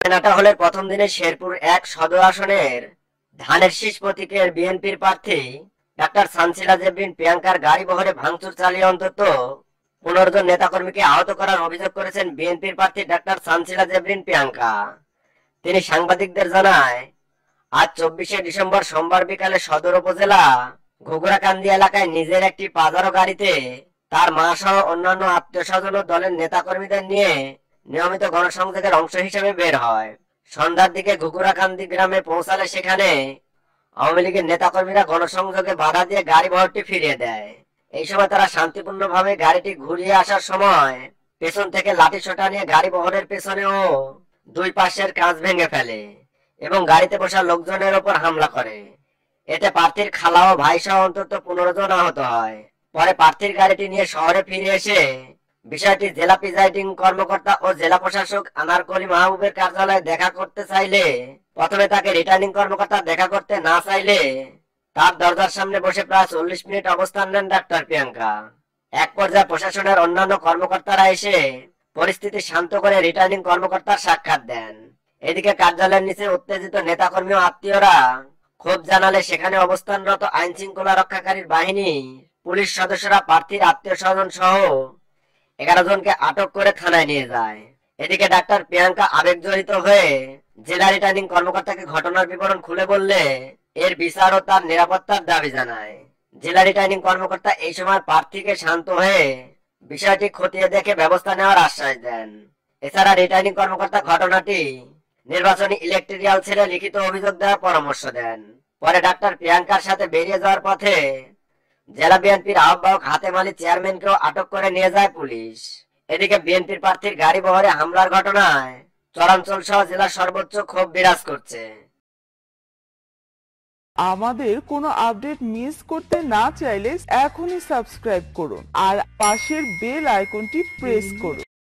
ঘটনাটা হলে প্রথম দিনে শেরপুর ১ সদর আসনের ধানের শীষ প্রতীকের বিএনপির প্রার্থী ডাক্তার সানজিদা জেবরিন প্রিয়াঙ্কার গাড়ি বহরে ভাঙচুর চালিয়ে অন্তত ১৫ জন নেতাকর্মীকে আহত করার অভিযোগ করেছেন বিএনপির প্রার্থী ডাক্তার সানজিদা জেবরিন প্রিয়াঙ্কা। তিনি সাংবাদিকদের জানায়, আজ ২৪শে ডিসেম্বর সোমবার বিকালে সদর উপজেলা ঘুঘুরাকান্দি এলাকায় নিজের একটি পাজারো গাড়িতে তার মা সহ অন্যান্য আত্মীয় স্বজন ও দলের নেতাকর্মীদের নিয়ে নিয়মিত গণসংযোগের অংশ হিসেবে বের হয়। সন্ধ্যার দিকে ঘুঘুরাকান্দি গ্রামে পৌঁছালে সেখানে আওয়ামী লীগের নেতাকর্মীরা গণসংযোগে বাধা দিয়ে গাড়ি বহরটি ফিরিয়ে দেয়। এই সময় তারা শান্তিপূর্ণভাবে গাড়িটি ঘুরিয়ে আসার সময় পেছন থেকে লাঠি সোঁটা নিয়ে গাড়ি বহরের পেছনেও দুই পাশের কাঁচ ভেঙে ফেলে এবং গাড়িতে বসা লোকজনের ওপর হামলা করে। এতে প্রার্থীর খালা ও ভাই সহ অন্তত ১৫ জন আহত হয়। পরে প্রার্থীর গাড়িটি নিয়ে শহরে ফিরে এসে বিষয়টি জেলা প্রিজাইডিং কর্মকর্তা ও জেলা প্রশাসক আনারকলি মাহবুবের কার্যালয়ে দেখা করতে চাইলে প্রথমে তাকে রিটার্নিং কর্মকর্তা দেখা করতে না চাইলে তার দরজার সামনে বসে প্রায় ৪০ মিনিট অবস্থান নেন ডাক্তার প্রিয়াঙ্কা। এক পর্যায়ে প্রশাসনের অন্যান্য কর্মকর্তারা এসে পরিস্থিতি শান্ত করে রিটার্নিং কর্মকর্তার সাক্ষাৎ দেন। এদিকে কার্যালয়ের নিচে উত্তেজিত নেতাকর্মী ও আত্মীয়রা ক্ষোভ জানালে সেখানে অবস্থানরত আইন শৃঙ্খলা রক্ষাকারী বাহিনী পুলিশ সদস্যরা প্রার্থীর আত্মীয় স্বজন সহ ১১ জনকে আটক করে থানায় নিয়ে যায়। এদিকে ডাক্তার প্রিয়াঙ্কা আবেগজড়িত হয়ে জেলা রিটার্নিং কর্মকর্তাকে ঘটনার বিবরণ খুলে বললে এর বিচার ও তার নিরাপত্তার দাবি জানায়। জেলা রিটার্নিং কর্মকর্তা এই সময় প্রার্থীকে শান্ত হয়ে বিষয়টি খতিয়ে দেখে ব্যবস্থা নেওয়ার আশ্বাস দেন। এছাড়া রিটার্নিং কর্মকর্তা ঘটনাটি নির্বাচনী ইলেকট্রিয়াল ছেড়ে লিখিত অভিযোগ দেওয়ার পরামর্শ দেন। পরে ডাক্তার প্রিয়াঙ্কার সাথে বেরিয়ে যাওয়ার পথে জেলা বিএনপির আহ্বায়ক হাতেম আলী চেয়ারম্যানকেও আটক করে নিয়ে যায় পুলিশ। এদিকে বিএনপির প্রার্থীর গাড়ি বহরে হামলার ঘটনায় চরাঞ্চল সহ জেলার সর্বোচ্চ ক্ষোভ বিরাজ করছে। আমাদের কোনো আপডেট মিস করতে না চাইলে এখনই সাবস্ক্রাইব করুন আর পাশের বেল আইকনটি প্রেস করুন।